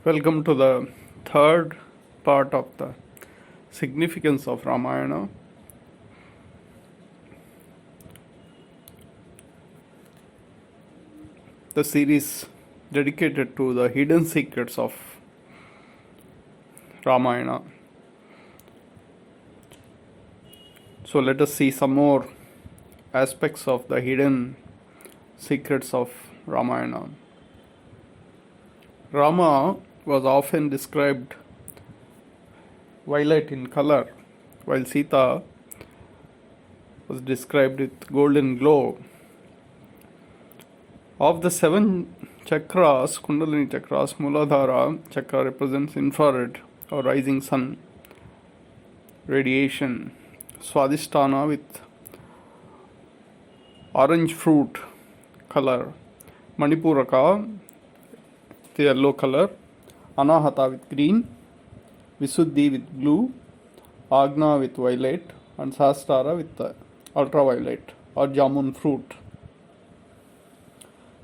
Welcome to the third part of the significance of Ramayana. The series dedicated to the hidden secrets of Ramayana. So let us see some more aspects of the hidden secrets of Ramayana. Rama was often described violet in color, while Sita was described with golden glow. Of the 7 chakras, Kundalini chakras, Muladhara chakra represents infrared or rising sun radiation. Swadhisthana with orange fruit color. Manipuraka, the yellow color. Anahata with green. Visuddhi with blue. Agna with violet. And Sahasrara with ultraviolet or jamun fruit.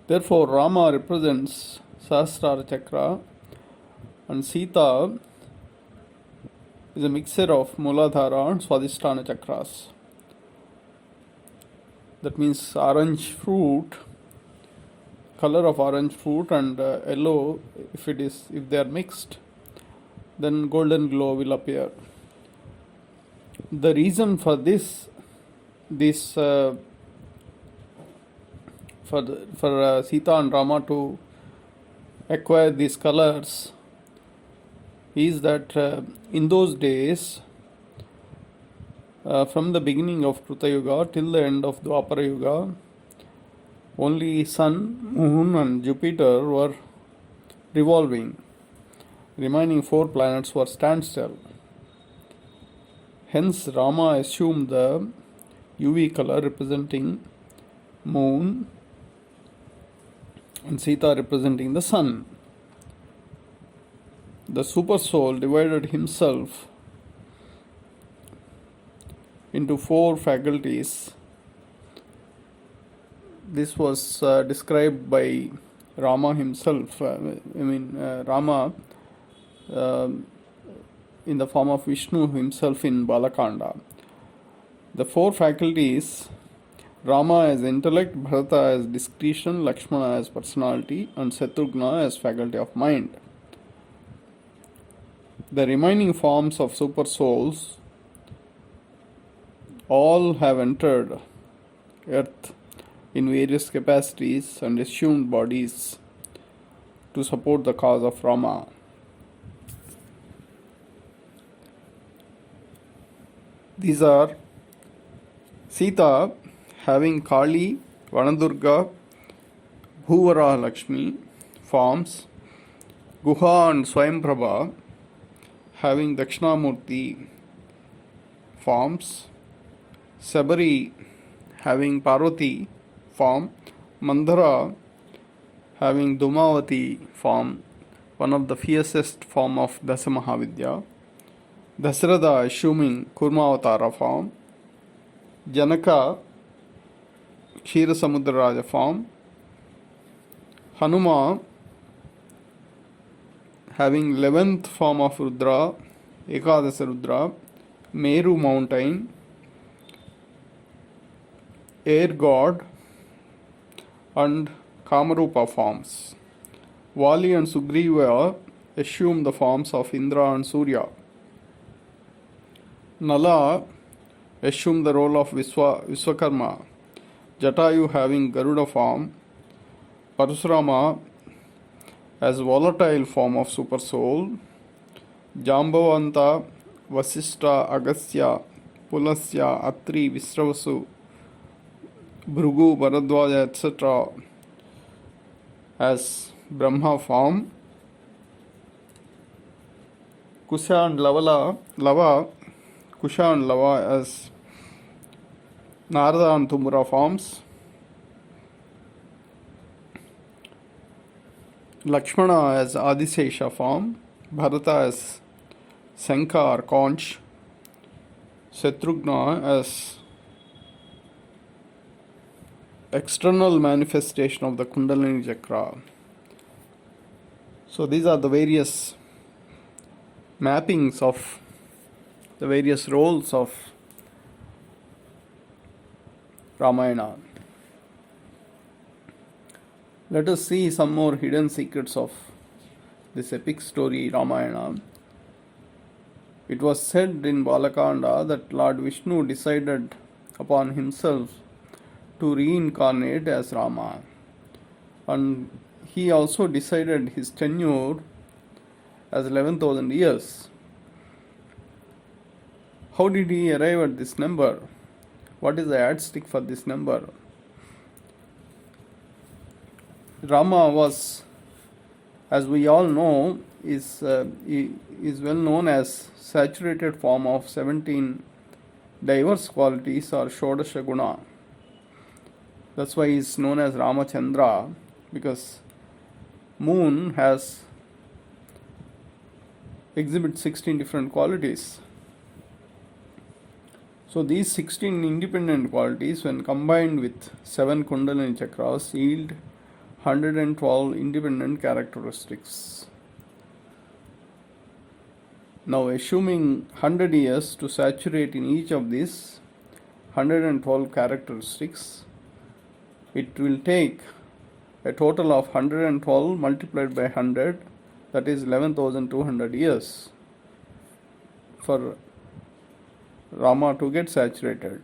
Therefore, Rama represents Sahasrara chakra and Sita is a mixture of Muladhara and Swadhisthana chakras. That means orange fruit, color of orange fruit and yellow, if they are mixed, then golden glow will appear. The reason for for Sita and Rama to acquire these colors is that in those days, from the beginning of Krita Yuga till the end of Dwapara Yuga, only Sun, Moon and Jupiter were revolving. Remaining 4 planets were standstill. Hence Rama assumed the UV color representing Moon and Sita representing the Sun. The Super Soul divided himself into 4 faculties. This was described by Rama himself. Rama in the form of Vishnu himself in Balakanda. The 4 faculties, Rama as intellect, Bharata as discretion, Lakshmana as personality, and Shatrughna as faculty of mind. The remaining forms of super souls all have entered earth in various capacities and assumed bodies to support the cause of Rama. These are Sita having Kali, Vanadurga, Bhuvara Lakshmi forms, Guha and Swayamprabha having Dakshinamurti forms, Sabari having Parvati form, Mandara having Dhumavati form, one of the fiercest form of Dasamahavidya, Dasharatha assuming Kurmavatara form, Janaka Ksheerasamudra Raja form, Hanuma having 11th form of Rudra, Ekadasa Rudra, Meru mountain, air god and Kamarupa forms. Vali and Sugriva assume the forms of Indra and Surya. Nala assume the role of Vishwakarma, Jatayu having Garuda form, Parasurama as volatile form of super soul, Jambavanta, Vasishta, Agastya, Pulasya, Atri, Visravasu, Bhrugu, Bharadwaja, etc. as Brahma form, Kusha and Lava, Kusha and Lava as Narada and Tumura forms, Lakshmana as Adisesha form, Bharata as Shankha or conch, Shatrughna as external manifestation of the Kundalini chakra. So these are the various mappings of the various roles of Ramayana. Let us see some more hidden secrets of this epic story, Ramayana. It was said in Balakanda that Lord Vishnu decided upon himself to reincarnate as Rama, and he also decided his tenure as 11,000 years. How did he arrive at this number? What is the yardstick for this number? Rama was, as we all know, is well known as saturated form of 17 diverse qualities or Shodasha Guna. That's why he is known as Ramachandra, because moon exhibits 16 different qualities. So these 16 independent qualities, when combined with 7 Kundalini chakras, yield 112 independent characteristics. Now, assuming 100 years to saturate in each of these 112 characteristics, it will take a total of 112 multiplied by 100, that is 11,200 years for Rama to get saturated.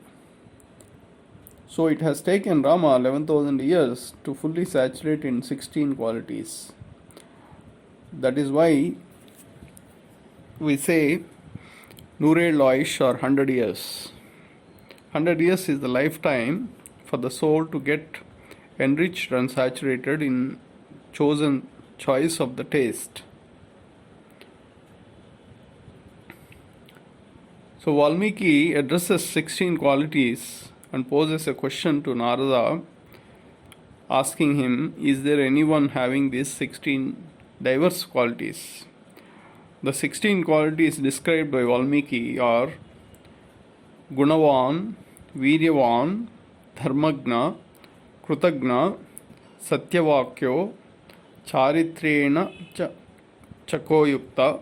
So it has taken Rama 11,000 years to fully saturate in 16 qualities. That is why we say Nure Loish or 100 years. 100 years is the lifetime for the soul to get enriched and saturated in chosen choice of the taste. So Valmiki addresses 16 qualities and poses a question to Narada, asking him, is there anyone having these 16 diverse qualities? The 16 qualities described by Valmiki are Gunavan, Viryavan, Dharmagna, Krutagna, Satyavakyo, Charitrena Chakoyukta,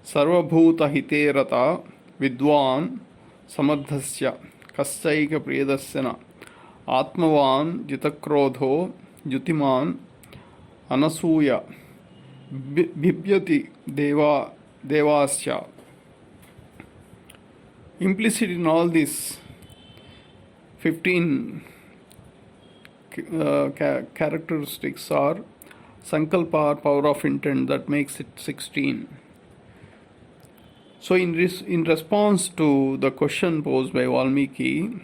Sarvabhuta Hiterata, Vidwan, Samadhasya, Kastaika Priyadasyana, Atmavan, Jitakrodho, Jutiman, Anasuya, Bibhyati Devasya. Implicit in all these 15 characteristics are Sankalpa, power of intent, that makes it 16. So in response to the question posed by Valmiki,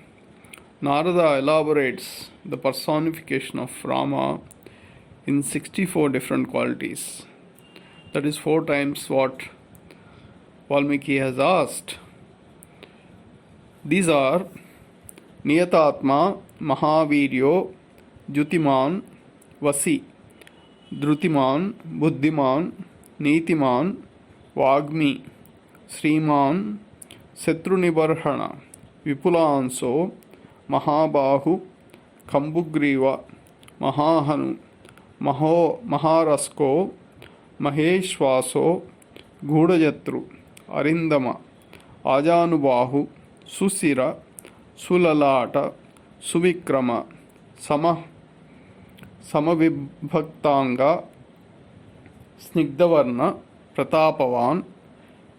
Narada elaborates the personification of Rama in 64 different qualities. That is 4 times what Valmiki has asked. These are Niyatatma, Mahaviryo, Jutiman, Vasi, Drutiman, Buddhiman, Nitiman, Vagmi, Sriman, Shatrunibarhana, Vipulanso, Mahabahu, Kambugriva, Mahahanu, Maharasko, Maheshwaso, Gudajatru, Arindama, Ajanubahu, Susira, Sulalata, Suvikrama, Samavibhaktanga, Snigdavarna, Pratapavan,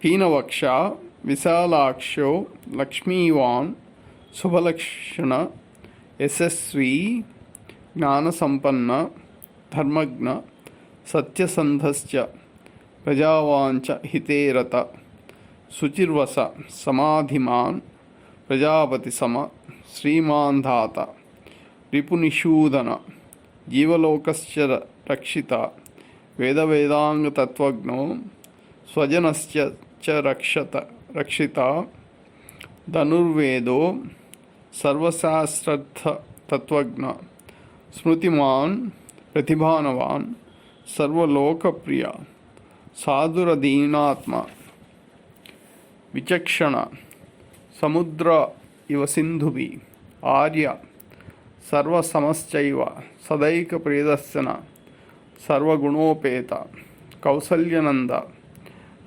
Peenavaksha, Visalaksho, Lakshmivan, Subhalakshana, Yasasvi, Gnanasampanna, Dharmagna, Satyasandhasya, Prajavancha Hiterata, Suchirvasa, Samadhiman, Prajapati Sama, Srimandhata, Ripunishudana, Jivalokasya Rakshita, Veda Vedanga Tatvagno, Swajanasya Cha Rakshita, Dhanurvedo, Sarvasastratha Tatvagna, Smrutiman, Pratibhanavan, Sarvalokapriya, Sadhuradinatma, Vichakshana, Samudra Iva Sindhubi, Arya, Sarva Samaschaiva, Sadaika Priyadasyana, Sarva Gunopeta, कौसल्यनंद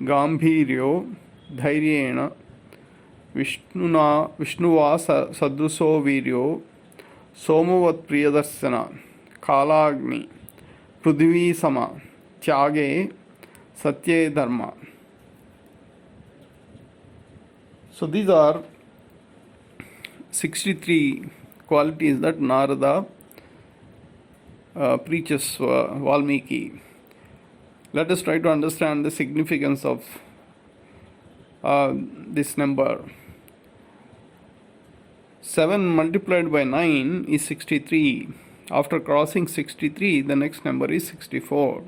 गांभीर्यो धैर्येण विष्णुवा सदृशो वीर्यो सोमवत्प्रियदर्शन कालाग्नि पृथ्वी सम त्यागे सत्ये धर्म. So these are 63 qualities that Narada preaches Valmiki. Let us try to understand the significance of this number. 7 multiplied by 9 is 63. After crossing 63, the next number is 64.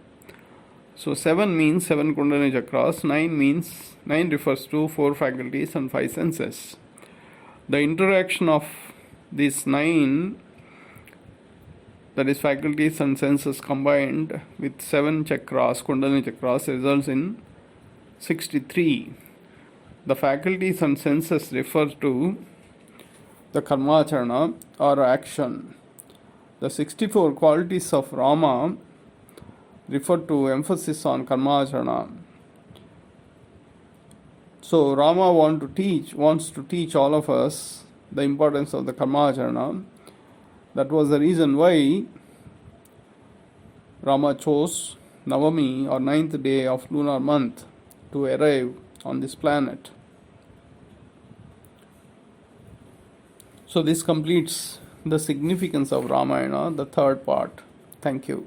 So 7 means 7 Kundalini Chakras, 9 refers to 4 faculties and 5 senses. The interaction of these 9, that is faculties and senses combined with 7 chakras, Kundalini Chakras, results in 63. The faculties and senses refer to the karmacharana or action. The 64 qualities of Rama refer to emphasis on karmacharana. So Rama wants to teach all of us the importance of the karmacharana. That was the reason why Rama chose Navami or 9th day of lunar month to arrive on this planet. So this completes the significance of Ramayana, the third part. Thank you.